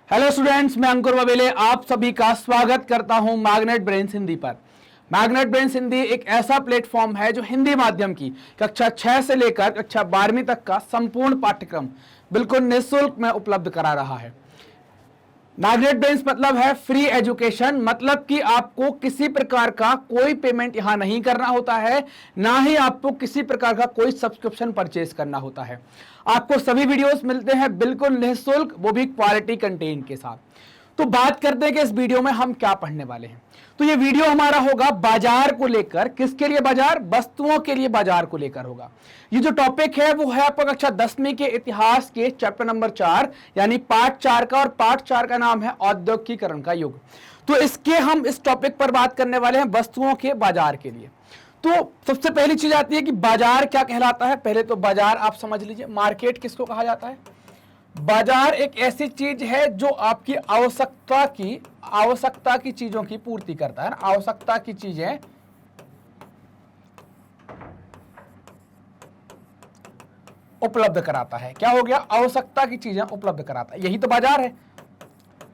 Hello students, मैं अंकुर वबेले आप सभी का स्वागत करता हूं मैग्नेट ब्रेन्स हिंदी पर। मैग्नेट ब्रेन्स हिंदी एक ऐसा प्लेटफॉर्म है जो हिंदी माध्यम की कक्षा 6 से लेकर कक्षा 12वीं तक का संपूर्ण पाठ्यक्रम बिल्कुल निःशुल्क में उपलब्ध करा रहा है। मैग्नेट ब्रेन्स मतलब है फ्री एजुकेशन, मतलब कि आपको किसी प्रकार का कोई पेमेंट यहां नहीं करना होता है, ना ही आपको किसी प्रकार का कोई सब्सक्रिप्शन परचेज करना होता है। आपको सभी वीडियोस मिलते हैं बिल्कुल निःशुल्क, वो भी क्वालिटी कंटेंट के साथ। तो बात करते हैं कि इस वीडियो में हम क्या पढ़ने वाले हैं। तो ये वीडियो हमारा होगा बाजार को लेकर। किसके लिए बाजार? वस्तुओं के लिए बाजार को लेकर होगा। ये जो टॉपिक है वो है आपका कक्षा 10वीं के इतिहास के चैप्टर नंबर 4 यानी पार्ट 4 का, और पार्ट 4 का नाम है औद्योगिकीकरण का युग। तो इसके हम इस टॉपिक पर बात करने वाले हैं वस्तुओं के बाजार के लिए। तो सबसे पहली चीज आती है कि बाजार क्या कहलाता है। पहले तो बाजार आप समझ लीजिए, मार्केट किसको कहा जाता है। बाजार एक ऐसी चीज है जो आपकी आवश्यकता की चीजों की पूर्ति करता है ना। आवश्यकता की चीजें उपलब्ध कराता है। क्या हो गया? आवश्यकता की चीजें उपलब्ध कराता है, यही तो बाजार है।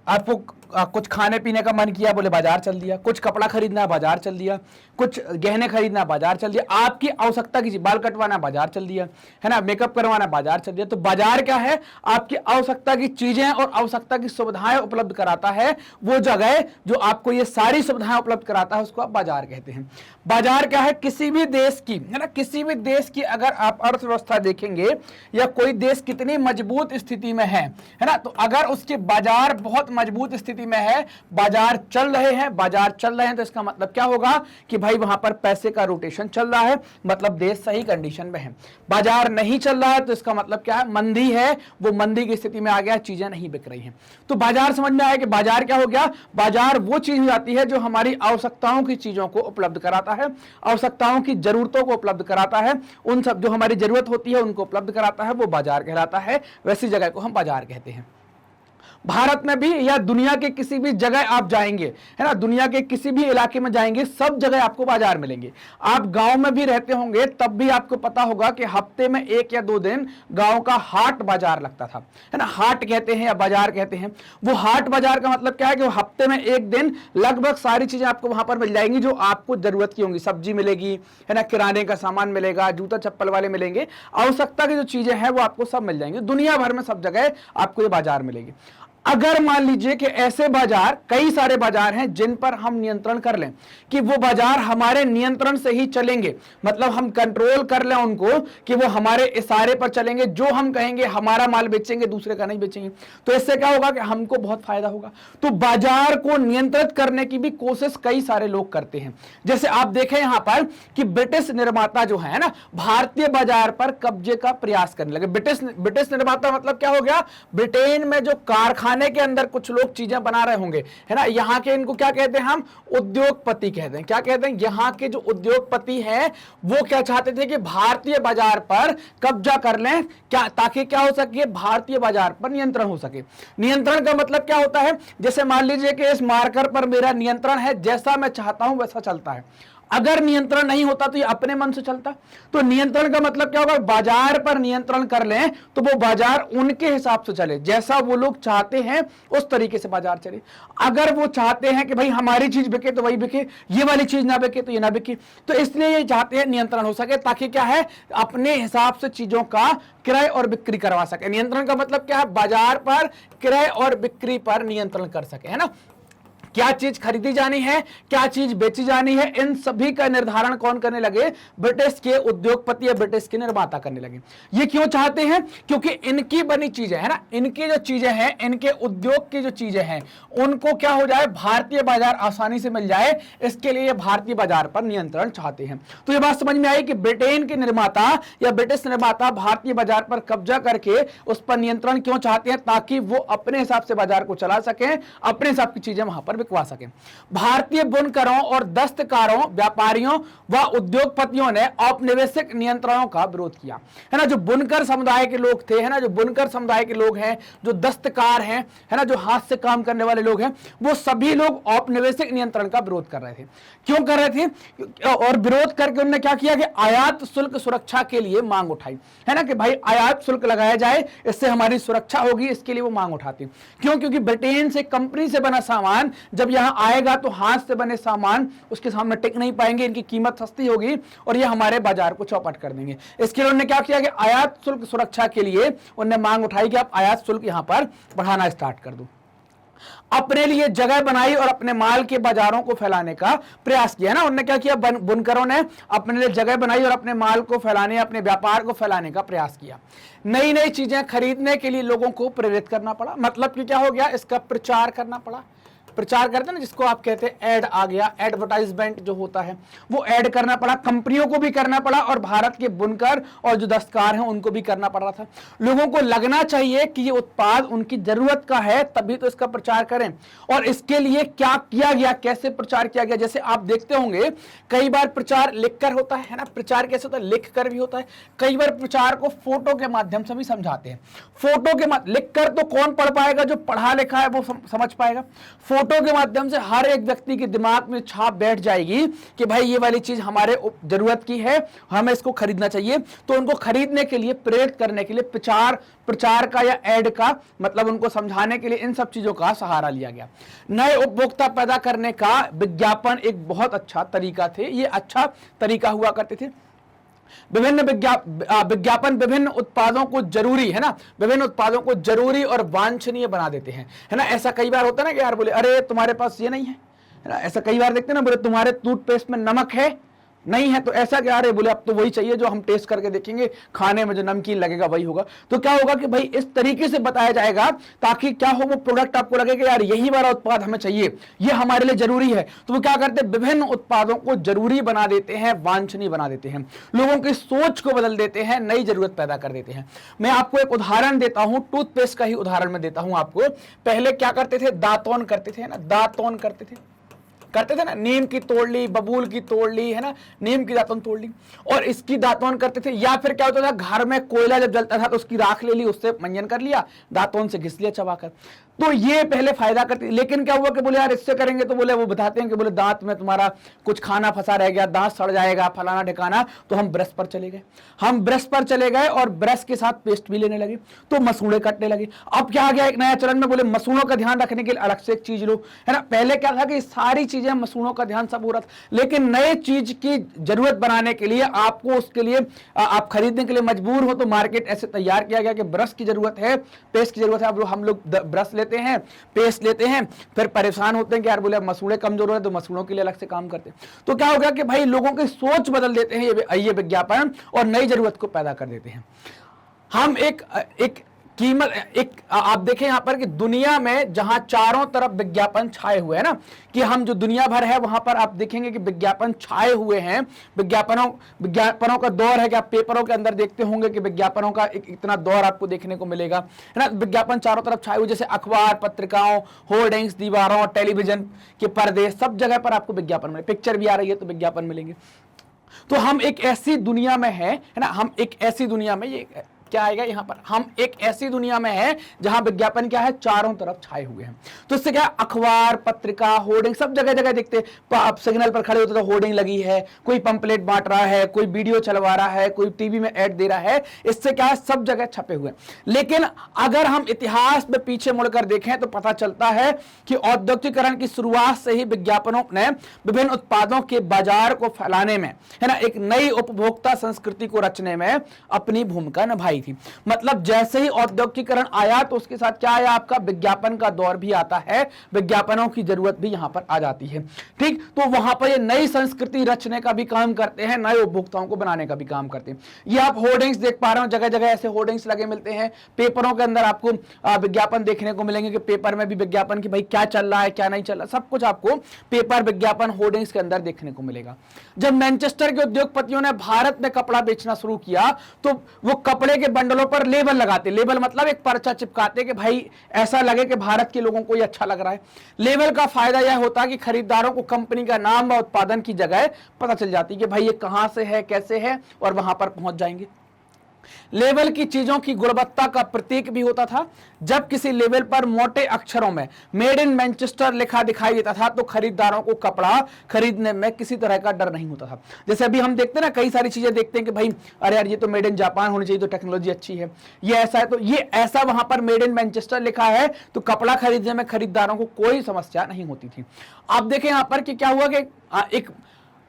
आपको कुछ खाने पीने का मन किया, बोले बाजार चल दिया। कुछ कपड़ा खरीदना है, बाजार चल दिया। कुछ गहने खरीदना, बाजार चल दिया। आपकी आवश्यकता की चीज, बाल कटवाना, बाजार चल दिया, है ना, मेकअप करवाना, बाजार चल दिया। तो बाजार क्या है? आपकी आवश्यकता की चीजें और आवश्यकता की सुविधाएं उपलब्ध कराता है। वो जगह जो आपको ये सारी सुविधाएं उपलब्ध कराता है उसको आप बाजार कहते हैं। बाजार क्या है? किसी भी देश की, है ना, किसी भी देश की अगर आप अर्थव्यवस्था देखेंगे या कोई देश कितनी मजबूत स्थिति में है ना, तो अगर उसके बाजार बहुत मजबूत स्थिति में है, बाजार चल रहे हैं, तो इसका मतलब क्या होगा कि भाई वहां पर पैसे का रोटेशन चल रहा है, मतलब देश सही कंडीशन में है। बाजार नहीं चल रहा है तो इसका मतलब क्या है? मंदी है, वो मंदी की स्थिति में आ गया, चीजें नहीं बिक रही हैं। तो बाजार समझ में आया कि बाजार क्या हो गया? बाजार वो चीज हो जाती है जो हमारी आवश्यकताओं की चीजों को उपलब्ध कराता है, आवश्यकताओं की जरूरतों को उपलब्ध कराता है, उन सब जो हमारी जरूरत होती है उनको उपलब्ध कराता है, वो बाजार कहलाता है। वैसी जगह को हम बाजार कहते हैं। भारत में भी या दुनिया के किसी भी जगह आप जाएंगे, है ना, दुनिया के किसी भी इलाके में जाएंगे, सब जगह आपको बाजार मिलेंगे। आप गांव में भी रहते होंगे तब भी आपको पता होगा कि हफ्ते में 1 या 2 दिन गांव का हाट बाजार लगता था, है ना। हाट कहते हैं या बाजार कहते हैं। वो हाट बाजार का मतलब क्या है कि हफ्ते में 1 दिन लगभग सारी चीजें आपको वहां पर मिल जाएंगी जो आपको जरूरत की होंगी। सब्जी मिलेगी, है ना, किराने का सामान मिलेगा, जूता चप्पल वाले मिलेंगे, आवश्यकता की जो चीजें हैं वो आपको सब मिल जाएंगी। दुनिया भर में सब जगह आपको ये बाजार मिलेगी। अगर मान लीजिए कि ऐसे बाजार, कई सारे बाजार हैं जिन पर हम नियंत्रण कर लें, कि वो बाजार हमारे नियंत्रण से ही चलेंगे, मतलब हम कंट्रोल कर लें उनको कि वो हमारे इशारे पर चलेंगे, जो हम कहेंगे हमारा माल बेचेंगे, दूसरे का नहीं बेचेंगे, तो इससे क्या होगा कि हमको बहुत फायदा होगा। तो बाजार को नियंत्रित करने की भी कोशिश कई सारे लोग करते हैं। जैसे आप देखें यहां पर कि ब्रिटिश निर्माता जो है ना, भारतीय बाजार पर कब्जे का प्रयास करने लगे। ब्रिटिश निर्माता मतलब क्या हो गया? ब्रिटेन में जो कारखाने के अंदर कुछ लोग चीजें बना रहे होंगे, है ना, यहाँ के इनको क्या कहते हैं? हम उद्योगपति कहते हैं। क्या कहते हैं? यहाँ के जो उद्योगपति हैं वो क्या चाहते थे कि भारतीय बाजार पर कब्जा कर लें, क्या, ताकि क्या हो सके? भारतीय बाजार पर नियंत्रण हो सके। नियंत्रण का मतलब क्या होता है? जैसे मान लीजिए कि इस मार्कर पर मेरा नियंत्रण है, जैसा मैं चाहता हूं वैसा चलता है। अगर नियंत्रण नहीं होता तो ये अपने मन से चलता। तो नियंत्रण का मतलब क्या होगा? बाजार पर नियंत्रण कर लें तो वो बाजार उनके हिसाब से चले, जैसा वो लोग चाहते हैं उस तरीके से बाजार चले। अगर वो चाहते हैं कि भाई हमारी चीज बिके तो वही बिके, ये वाली चीज ना बिके तो ये ना बिके, तो इसलिए ये चाहते हैं नियंत्रण हो सके, ताकि क्या है? अपने हिसाब से चीजों का क्रय और बिक्री करवा सके। नियंत्रण का मतलब क्या है? बाजार पर क्रय और बिक्री पर नियंत्रण कर सके, है ना। क्या चीज खरीदी जानी है, क्या चीज बेची जानी है, इन सभी का निर्धारण कौन करने लगे? ब्रिटिश के उद्योगपति या ब्रिटिश के निर्माता करने लगे। ये क्यों चाहते हैं? क्योंकि इनकी बनी चीजें, है ना, इनकी जो चीजें हैं, इनके उद्योग की जो चीजें हैं, उनको क्या हो जाए? भारतीय बाजार आसानी से मिल जाए, इसके लिए भारतीय बाजार पर नियंत्रण चाहते हैं। तो ये बात समझ में आई कि ब्रिटेन के निर्माता या ब्रिटिश निर्माता भारतीय बाजार पर कब्जा करके उस पर नियंत्रण क्यों चाहते हैं? ताकि वो अपने हिसाब से बाजार को चला सकें, अपने हिसाब की चीजें वहां पर बिकवा सके। भारतीय बुनकरों और दस्तकारों, व्यापारियों व उद्योगपतियों ने औपनिवेशिक नियंत्रणों का विरोध किया, है ना। जो बुनकर समुदाय के लोग थे, है ना, जो बुनकर समुदाय के लोग हैं, जो दस्तकार हैं, है ना, जो हाथ से काम करने वाले लोग हैं, वो सभी लोग औपनिवेशिक नियंत्रण का विरोध कर रहे थे। क्यों कर रहे थे? और विरोध करके उन्होंने क्या किया कि आयात शुल्क सुरक्षा के लिए मांग उठाई, है ना, कि भाई आयात शुल्क लगाया जाए, इससे हमारी सुरक्षा होगी, इसके लिए वो मांग उठाती। क्यों? क्योंकि ब्रिटेन से, कंपनी से बना सामान जब यहां आएगा तो हाथ से बने सामान उसके सामने टिक नहीं पाएंगे, इनकी कीमत सस्ती होगी और ये हमारे बाजार को चौपट कर देंगे। इसके लिए उन्होंने क्या किया कि आयात शुल्क सुरक्षा के लिए उन्होंने मांग उठाई कि आप आयात शुल्क यहां पर बढ़ाना स्टार्ट कर दो। अपने लिए जगह बनाई और अपने माल के बाजारों को फैलाने का प्रयास किया, ना। उन्होंने क्या किया? बुनकरों ने अपने लिए जगह बनाई और अपने माल को फैलाने, अपने व्यापार को फैलाने का प्रयास किया। नई नई चीजें खरीदने के लिए लोगों को प्रेरित करना पड़ा। मतलब कि क्या हो गया? इसका प्रचार करना पड़ा। प्रचार करते हैं ना, जिसको आप कहते हैं ऐड आ गया, एडवर्टाइजमेंट जो होता है वो ऐड करना पड़ा, कंपनियों को भी करना पड़ा और भारत के बुनकर और जो दस्तकार हैं उनको भी करना पड़ रहा था। लोगों को लगना चाहिए कि ये उत्पाद उनकी जरूरत का है, तभी तो इसका प्रचार करें। और इसके लिए क्या किया गया, कैसे प्रचार किया गया? जैसे आप देखते होंगे कई बार प्रचार लिखकर होता है ना। प्रचार कैसे होता है? लिखकर भी होता है। कई बार प्रचार को फोटो के माध्यम से भी समझाते हैं। फोटो के माध्यम, लिखकर तो कौन पढ़ पाएगा? जो पढ़ा लिखा है वो समझ पाएगा। फोटो के माध्यम से हर एक व्यक्ति के दिमाग में छाप बैठ जाएगी कि भाई ये वाली चीज हमारे जरूरत की है, हमें इसको खरीदना चाहिए। तो उनको खरीदने के लिए, प्रेरित करने के लिए प्रचार का या ऐड का, मतलब उनको समझाने के लिए इन सब चीजों का सहारा लिया गया। नए उपभोक्ता पैदा करने का विज्ञापन एक बहुत अच्छा तरीका थे। ये अच्छा तरीका हुआ करते थे। विभिन्न विज्ञापन विभिन्न उत्पादों को जरूरी, है ना, विभिन्न उत्पादों को जरूरी और वांछनीय बना देते हैं, है ना। ऐसा कई बार होता है ना कि यार बोले अरे तुम्हारे पास ये नहीं है ना। ऐसा कई बार देखते हैं ना, बोले तुम्हारे टूथपेस्ट में नमक है, नहीं है, तो ऐसा क्या? अरे बोले अब तो वही चाहिए जो हम टेस्ट करके देखेंगे, खाने में जो नमकीन लगेगा वही होगा। तो क्या होगा कि भाई इस तरीके से बताया जाएगा ताकि क्या हो, वो प्रोडक्ट आपको लगे कि यार यही वाला उत्पाद हमें चाहिए, ये हमारे लिए जरूरी है। तो वो क्या करते हैं? विभिन्न उत्पादों को जरूरी बना देते हैं, वांछनीय बना देते हैं, लोगों की सोच को बदल देते हैं, नई जरूरत पैदा कर देते हैं। मैं आपको एक उदाहरण देता हूं, टूथपेस्ट का ही उदाहरण मैं देता हूं आपको। पहले क्या करते थे? दातौन करते थे ना, दातौन करते थे ना। नीम की तोड़ ली, बबूल की तोड़ ली, है ना, नीम की दातुन तोड़ ली और इसकी दातुन करते थे। या फिर क्या होता था, घर में कोयला जब जलता था तो उसकी राख ले ली, उससे मंजन कर लिया, दातुन से घिस लिया चबाकर। तो ये पहले फायदा करती। लेकिन क्या हुआ कि बोले यार इससे करेंगे तो बोले, वो बताते हैं कि बोले दांत में तुम्हारा कुछ खाना फंसा रह गया, दांत सड़ जाएगा, फलाना ठिकाना। तो हम ब्रश पर चले गए, और ब्रश के साथ पेस्ट भी लेने लगे, तो मसूड़े कटने लगे। अब क्या आ गया एक नया चरण में, बोले मसूड़ों का ध्यान रखने के लिए अलग से एक चीज लो, है ना। पहले क्या था कि सारी चीजें, मसूड़ों का ध्यान सब हो रहा था, लेकिन नए चीज की जरूरत बनाने के लिए आपको, उसके लिए आप खरीदने के लिए मजबूर हो, तो मार्केट ऐसे तैयार किया गया कि ब्रश की जरूरत है, पेस्ट की जरूरत है। अब हम लोग ब्रश लेते हैं, पेस्ट लेते हैं, फिर परेशान होते हैं कि यार बोले मसूड़े कमजोर है, तो मसूड़ों के लिए अलग से काम करते हैं। तो क्या हो गया कि भाई लोगों की सोच बदल देते हैं ये विज्ञापन, और नई जरूरत को पैदा कर देते हैं। हम एक कीमत, आप देखें यहां पर कि दुनिया में जहां चारों तरफ विज्ञापन छाए हुए हैं ना, कि हम जो दुनिया भर है वहां पर आप देखेंगे कि विज्ञापन छाए हुए हैं। विज्ञापनों का दौर है कि आप पेपरों के अंदर देखते होंगे कि विज्ञापनों का इतना दौर आपको देखने को मिलेगा, है ना। विज्ञापन चारों तरफ छाए हुए, जैसे अखबार, पत्रिकाओं, होर्डिंग्स, दीवारों, टेलीविजन के पर्दे, सब जगह पर आपको विज्ञापन मिले। पिक्चर भी आ रही है तो विज्ञापन मिलेंगे। तो हम एक ऐसी दुनिया में है ना, हम एक ऐसी दुनिया में, ये क्या आएगा यहां पर, हम एक ऐसी दुनिया में है जहां विज्ञापन क्या है, चारों तरफ छाए हुए हैं। तो इससे क्या, अखबार, पत्रिका, होर्डिंग सब जगह जगह दिखते। आप सिग्नल पर खड़े होते तो होर्डिंग लगी है, कोई पंपलेट बांट रहा है, कोई वीडियो चलवा रहा है, कोई टीवी में ऐड दे रहा है, इससे क्या है, सब जगह छपे हुए। लेकिन अगर हम इतिहास में पीछे मुड़कर देखें तो पता चलता है कि औद्योगिकीकरण की शुरुआत से ही विज्ञापनों ने विभिन्न उत्पादों के बाजार को फैलाने में, है ना, एक नई उपभोक्ता संस्कृति को रचने में अपनी भूमिका निभाई थी। मतलब जैसे ही औद्योगिकीकरण आया तो उसके साथ क्या आया, आपका विज्ञापन का दौर भी आता है, विज्ञापनों की जरूरत भी यहां पर आ जाती है। ठीक, तो वहां पर ये नई संस्कृति रचने का भी काम करते हैं, नए उपभोक्ताओं को बनाने का भी काम करते हैं। ये आप होर्डिंग्स देख पा रहे हो, जगह जगह ऐसे होर्डिंग्स लगे मिलते हैं। पेपरों के अंदर आपको विज्ञापन देखने को मिलेंगे कि पेपर में भी विज्ञापन की भाई क्या चल रहा है, क्या नहीं चल रहा, सब कुछ आपको पेपर, विज्ञापन, होर्डिंग्स के अंदर देखने को मिलेगा। जब मैनचेस्टर के उद्योगपतियों ने भारत में कपड़ा बेचना शुरू किया तो वो कपड़े के बंडलों पर लेबल लगाते, लेबल मतलब एक पर्चा चिपकाते कि भाई ऐसा लगे कि भारत के लोगों को ये अच्छा लग रहा है। लेबल का फायदा यह होता है कि खरीदारों को कंपनी का नाम व उत्पादन की जगह पता चल जाती है कि भाई ये कहां से है, कैसे है, और वहां पर पहुंच जाएंगे। लेबल की चीजों की गुणवत्ता का प्रतीक भी होता था। जब किसी लेबल पर मोटे अक्षरों में मेड इन मैनचेस्टर लिखा दिखाई देता था तो खरीदारों को कपड़ा खरीदने में किसी तरह का डर नहीं होता था। जैसे अभी हम देखते हैं ना, कई सारी चीजें देखते हैं कि भाई अरे यार ये तो मेड इन जापान होनी चाहिए, तो टेक्नोलॉजी अच्छी है, ये ऐसा है, तो ये ऐसा वहां पर मेड इन मैनचेस्टर लिखा है तो कपड़ा खरीदने में खरीदारों को कोई समस्या नहीं होती थी। आप देखें यहां पर कि क्या हुआ कि एक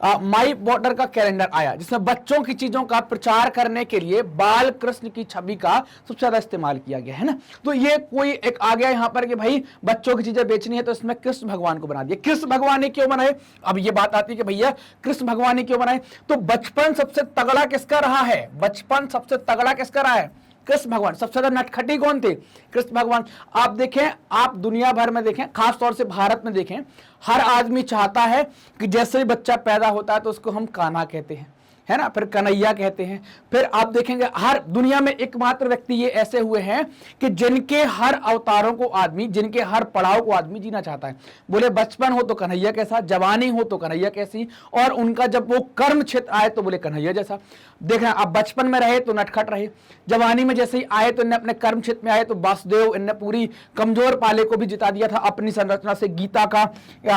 माई बॉर्डर का कैलेंडर आया जिसमें बच्चों की चीजों का प्रचार करने के लिए बाल कृष्ण की छवि का सबसे ज्यादा इस्तेमाल किया गया है ना। तो ये कोई एक आ गया यहां पर कि भाई बच्चों की चीजें बेचनी है तो इसमें कृष्ण भगवान को बना दिया। कृष्ण भगवान ने क्यों बनाए? अब ये बात आती है कि भैया कृष्ण भगवान ने क्यों बनाए? तो बचपन सबसे तगड़ा किसका रहा है? बचपन सबसे तगड़ा किसका रहा है? कृष्ण भगवान। सबसे ज्यादा नटखटी कौन थे? कृष्ण भगवान। आप देखें, आप दुनिया भर में देखें, खास तौर से भारत में देखें, हर आदमी चाहता है कि जैसे ही बच्चा पैदा होता है तो उसको हम कान्हा कहते हैं, है ना, फिर कन्हैया कहते हैं। फिर आप देखेंगे हर दुनिया में एकमात्र व्यक्ति ये ऐसे हुए हैं कि जिनके हर अवतारों को आदमी, जिनके हर पड़ाव को आदमी जीना चाहता है। बोले बचपन हो तो कन्हैया कैसा, जवानी हो तो कन्हैया कैसी, और उनका जब वो कर्म क्षेत्र आए तो बोले कन्हैया जैसा। देख रहे हैं, अब बचपन में रहे तो नटखट रहे, जवानी में जैसे ही आए तो इन्हें अपने कर्म क्षेत्र में आए तो वासुदेव, इनने पूरी कमजोर पाले को भी जिता दिया था अपनी संरचना से। गीता का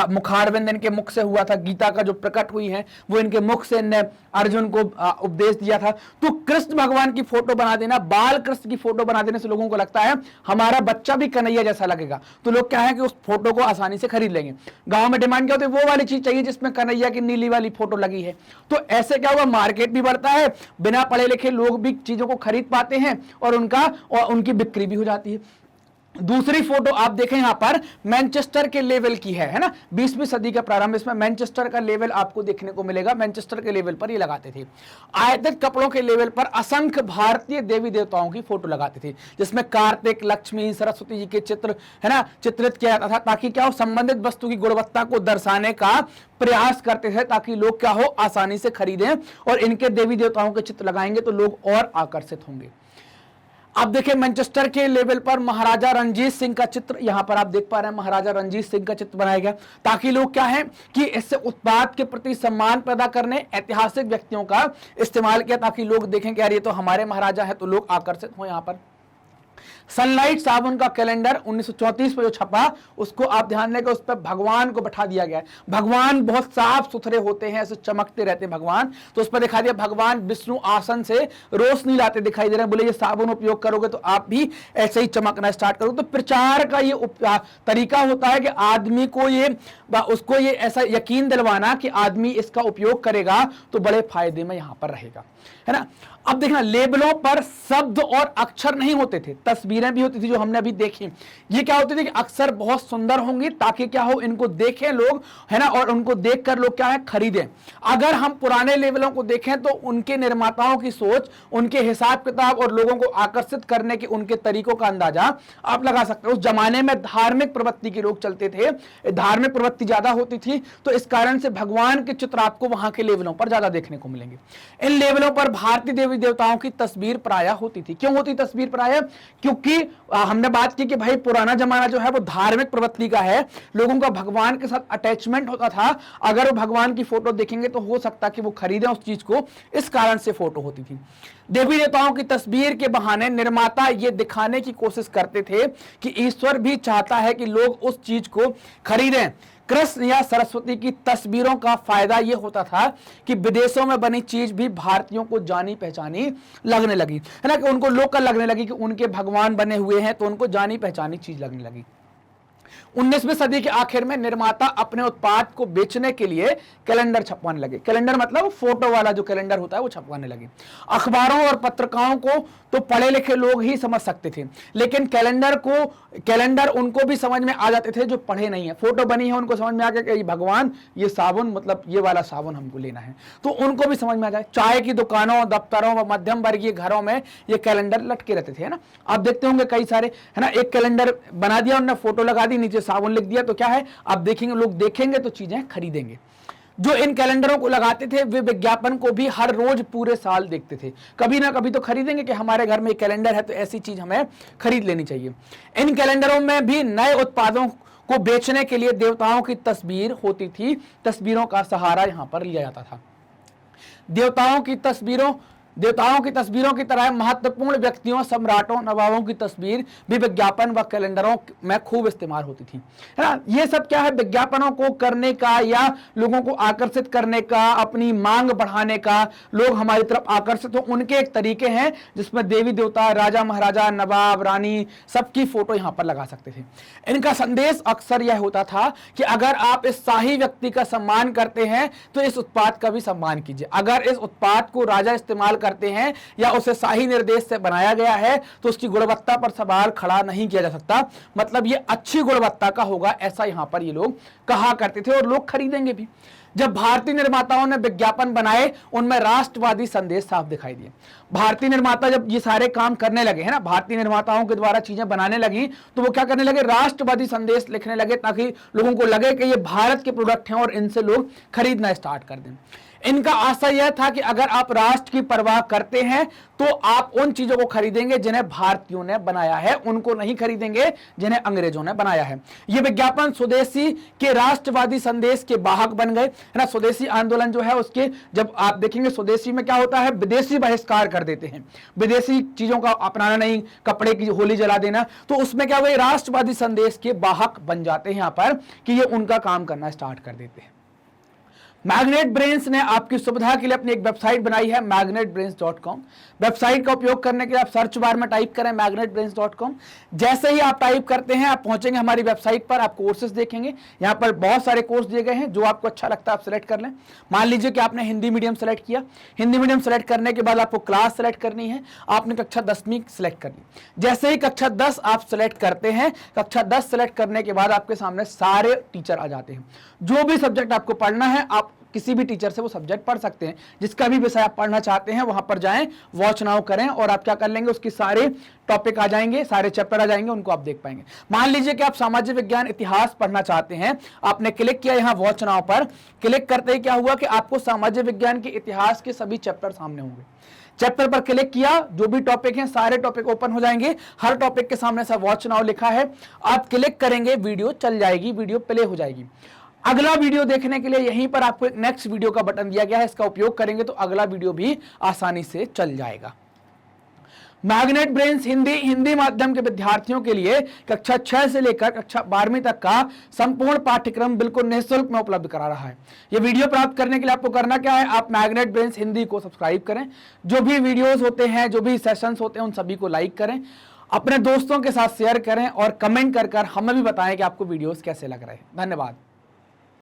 मुखारविंद इनके मुख से हुआ था, गीता का जो प्रकट हुई है वो इनके मुख से इनने अर्जुन को उपदेश दिया था। तो कृष्ण भगवान की फोटो बना देना, बाल कृष्ण की फोटो बना देने से लोगों को लगता है हमारा बच्चा भी कन्हैया जैसा लगेगा, तो लोग क्या है कि उस फोटो को आसानी से खरीद लेंगे। गांव में डिमांड क्या होती है? वो वाली चीज चाहिए जिसमें कन्हैया की नीली वाली फोटो लगी है। तो ऐसे क्या हुआ, मार्केट भी बढ़ता है, बिना पढ़े लिखे लोग भी चीजों को खरीद पाते हैं और उनकी बिक्री भी हो जाती है। दूसरी फोटो आप देखें यहां पर मैनचेस्टर के लेवल की है ना। 20वीं सदी का प्रारंभ, इसमें मैनचेस्टर का लेवल आपको देखने को मिलेगा। मैनचेस्टर के लेवल पर ये लगाते थे। आयतित कपड़ों के लेवल पर असंख्य भारतीय देवी देवताओं की फोटो लगाते थे, जिसमें कार्तिक, लक्ष्मी, सरस्वती जी के चित्र है ना चित्रित किया जाता था, ताकि क्या हो, संबंधित वस्तु की गुणवत्ता को दर्शाने का प्रयास करते थे, ताकि लोग क्या हो, आसानी से खरीदें, और इनके देवी देवताओं के चित्र लगाएंगे तो लोग और आकर्षित होंगे। आप देखिए मैनचेस्टर के लेवल पर महाराजा रणजीत सिंह का चित्र यहां पर आप देख पा रहे हैं, महाराजा रणजीत सिंह का चित्र बनाया गया, ताकि लोग क्या है कि इससे उत्पाद के प्रति सम्मान पैदा करने ऐतिहासिक व्यक्तियों का इस्तेमाल किया, ताकि लोग देखें कि यार ये तो हमारे महाराजा है, तो लोग आकर्षित हो। यहां पर सनलाइट साबुन का कैलेंडर 1934 में जो छपा, उसको आप ध्यान दें कि उस पर भगवान को बैठा दिया गया है। भगवान बहुत साफ सुथरे होते हैं, ऐसे चमकते रहते हैं भगवान, तो उस पर दिखा दिया भगवान विष्णु आसन से रोशनी लाते दिखाई दे रहे हैं। बोले ये साबुन उपयोग करोगे तो आप भी ऐसे ही चमकना स्टार्ट करोगे। तो प्रचार का ये तरीका होता है कि आदमी को उसको ये ऐसा यकीन दिलवाना कि आदमी इसका उपयोग करेगा तो बड़े फायदे में यहां पर रहेगा, है ना। अब देखना, लेबलों पर शब्द और अक्षर नहीं होते थे, तस्वीरें भी होती थी जो हमने अभी देखी। ये क्या होती थी कि अक्सर बहुत सुंदर होंगी, ताकि क्या हो, इनको देखें लोग, है ना, और उनको देखकर लोग क्या है, खरीदें। अगर हम पुराने लेबलों को देखें तो उनके निर्माताओं की सोच, उनके हिसाब किताब और लोगों को आकर्षित करने के उनके तरीकों का अंदाजा आप लगा सकते हो। उस जमाने में धार्मिक प्रवृत्ति के लोग चलते थे, धार्मिक प्रवृत्ति ज्यादा होती थी, तो इस कारण से भगवान के चित्र आपको वहां के लेबलों पर ज्यादा देखने को मिलेंगे। इन लेबलों पर भारतीय देवी देवताओं की तस्वीर प्रायः होती थी। क्यों होती तस्वीर प्रायः? क्योंकि हमने बात की कि भाई पुराना जमाना जो है वो धार्मिक प्रवृत्ति का है, लोगों का भगवान के साथ अटैचमेंट होता था। अगर वो भगवान की फोटो देखेंगे तो हो सकता कि वो खरीदें उस चीज को, इस कारण से फोटो होती थी। देवी देवताओं की तस्वीर के बहाने निर्माता ये दिखाने की कोशिश करते थे कि ईश्वर भी चाहता है कि लोग उस चीज को खरीदें। कृष्ण या सरस्वती की तस्वीरों का फायदा यह होता था कि विदेशों में बनी चीज भी भारतीयों को जानी पहचानी लगने लगी, है ना, कि उनको लोकल लगने लगी, कि उनके भगवान बने हुए हैं, तो उनको जानी पहचानी चीज लगने लगी। 19वीं सदी के आखिर में निर्माता अपने उत्पाद को बेचने के लिए कैलेंडर छपवाने लगे। कैलेंडर मतलब फोटो वाला जो कैलेंडर होता है वो छपवाने लगे। अखबारों और पत्रिकाओं को तो पढ़े लिखे लोग ही समझ सकते थे, लेकिन कैलेंडर उनको भी समझ में आ जाते थे जो पढ़े नहीं है। फोटो बनी है, उनको समझ में आ गया कि भगवान ये साबुन, मतलब ये वाला साबुन हमको लेना है, तो उनको भी समझ में आ जाए। चाय की दुकानों, दफ्तरों व मध्यम वर्गीय घरों में ये कैलेंडर लटके रहते थे, है ना। आप देखते होंगे कई सारे, है ना, एक कैलेंडर बना दिया, उन्होंने फोटो लगा दी, नीचे साबुन लिख दिया, तो क्या है, आप देखेंगे, लोग देखेंगे तो चीजें खरीदेंगे। जो इन कैलेंडरों को लगाते थे वे विज्ञापन को भी हर रोज पूरे साल देखते थे, कभी ना कभी तो खरीदेंगे कि हमारे घर में एक कैलेंडर है तो ऐसी चीज हमें खरीद लेनी चाहिए। इन कैलेंडरों में भी नए उत्पादों को बेचने के लिए देवताओं की तस्वीर होती थी, तस्वीरों का सहारा यहां पर लिया जाता था। देवताओं की तस्वीरों की तरह महत्वपूर्ण व्यक्तियों, सम्राटों, नवाबों की तस्वीर भी विज्ञापन व कैलेंडरों में खूब इस्तेमाल होती थी, है ना। ये सब क्या है, विज्ञापनों को करने का या लोगों को आकर्षित करने का, अपनी मांग बढ़ाने का, लोग हमारी तरफ आकर्षित हो, उनके एक तरीके हैं जिसमें देवी देवता, राजा महाराजा, नवाब रानी सबकी फोटो यहां पर लगा सकते थे। इनका संदेश अक्सर यह होता था कि अगर आप इस शाही व्यक्ति का सम्मान करते हैं तो इस उत्पाद का भी सम्मान कीजिए। अगर इस उत्पाद को राजा इस्तेमाल करते हैं या उसे शाही निर्देश से बनाया गया है तो उसकी गुणवत्ता पर सवाल खड़ा नहीं किया जा सकता, मतलब ये अच्छी गुणवत्ता का होगा, ऐसा यहां पर ये लोग कहा करते थे और लोग खरीदेंगे भी। जब भारतीय निर्माताओं ने विज्ञापन बनाए उनमें राष्ट्रवादी संदेश साफ दिखाई दिए। भारतीय निर्माता जब ये सारे काम करने लगे, है ना, भारतीय निर्माताओं के द्वारा चीजें बनाने लगी तो वो क्या करने लगे, राष्ट्रवादी संदेश लिखने लगे ताकि लोगों को लगे कि ये भारत के प्रोडक्ट हैं और इनसे लोग खरीदना स्टार्ट कर दें। इनका आशय यह था कि अगर आप राष्ट्र की परवाह करते हैं तो आप उन चीजों को खरीदेंगे जिन्हें भारतीयों ने बनाया है, उनको नहीं खरीदेंगे जिन्हें अंग्रेजों ने बनाया है। ये विज्ञापन स्वदेशी के राष्ट्रवादी संदेश के वाहक बन गए, है ना। स्वदेशी आंदोलन जो है उसके, जब आप देखेंगे स्वदेशी में क्या होता है, विदेशी बहिष्कार कर देते हैं, विदेशी चीजों का अपनाना नहीं, कपड़े की होली जला देना, तो उसमें क्या हुआ, राष्ट्रवादी संदेश के वाहक बन जाते हैं यहां पर कि ये उनका काम करना स्टार्ट कर देते हैं। मैग्नेट ब्रेन्स ने आपकी सुविधा के लिए अपनी एक वेबसाइट बनाई है, magnetbrains.com। वेबसाइट का उपयोग करने के लिए आप सर्च बार में टाइप करें magnetbrains.com। जैसे ही आप टाइप करते हैं आप पहुंचेंगे हमारी वेबसाइट पर, आप कोर्सेज देखेंगे, यहाँ पर बहुत सारे कोर्स दिए गए हैं, जो आपको अच्छा लगता है आप सेलेक्ट कर लें। मान लीजिए कि आपने हिंदी मीडियम सेलेक्ट किया, हिंदी मीडियम सेलेक्ट करने के बाद आपको क्लास सेलेक्ट करनी है, आपने कक्षा 10वीं सेलेक्ट करनी। जैसे ही कक्षा 10 आप सेलेक्ट करते हैं, कक्षा 10 सेलेक्ट करने के बाद आपके सामने सारे टीचर आ जाते हैं। जो भी सब्जेक्ट आपको पढ़ना है आप किसी भी टीचर से वो सब्जेक्ट पढ़ सकते हैं, जिसका भी विषय आप पढ़ना चाहते हैं वहां पर जाएं, वॉच नाउ करें और आप क्या कर लेंगे, उसकी सारे टॉपिक आ जाएंगे, सारे चैप्टर आ जाएंगे, उनको आप देख पाएंगे। मान लीजिए कि आप सामाजिक विज्ञान इतिहास पढ़ना चाहते हैं, आपने क्लिक किया यहाँ वॉच नाउ पर, क्लिक करते ही क्या हुआ कि आपको सामाजिक विज्ञान के इतिहास के सभी चैप्टर सामने होंगे। चैप्टर पर क्लिक किया, जो भी टॉपिक हैं सारे टॉपिक ओपन हो जाएंगे, हर टॉपिक के सामने सा वॉच नाउ लिखा है, आप क्लिक करेंगे वीडियो चल जाएगी, वीडियो प्ले हो जाएगी। अगला वीडियो देखने के लिए यहीं पर आपको एक नेक्स्ट वीडियो का बटन दिया गया है, इसका उपयोग करेंगे तो अगला वीडियो भी आसानी से चल जाएगा। मैग्नेट ब्रेन्स हिंदी माध्यम के विद्यार्थियों के लिए कक्षा 6 से लेकर कक्षा 12वीं तक का संपूर्ण पाठ्यक्रम बिल्कुल निःशुल्क में उपलब्ध करा रहा है। ये वीडियो प्राप्त करने के लिए आपको करना क्या है, आप मैग्नेट ब्रेन्स हिंदी को सब्सक्राइब करें, जो भी वीडियोस होते हैं, जो भी सेशंस होते हैं उन सभी को लाइक करें, अपने दोस्तों के साथ शेयर करें और कमेंट कर हमें भी बताएं कि आपको वीडियोस कैसे लग रहे हैं। धन्यवाद।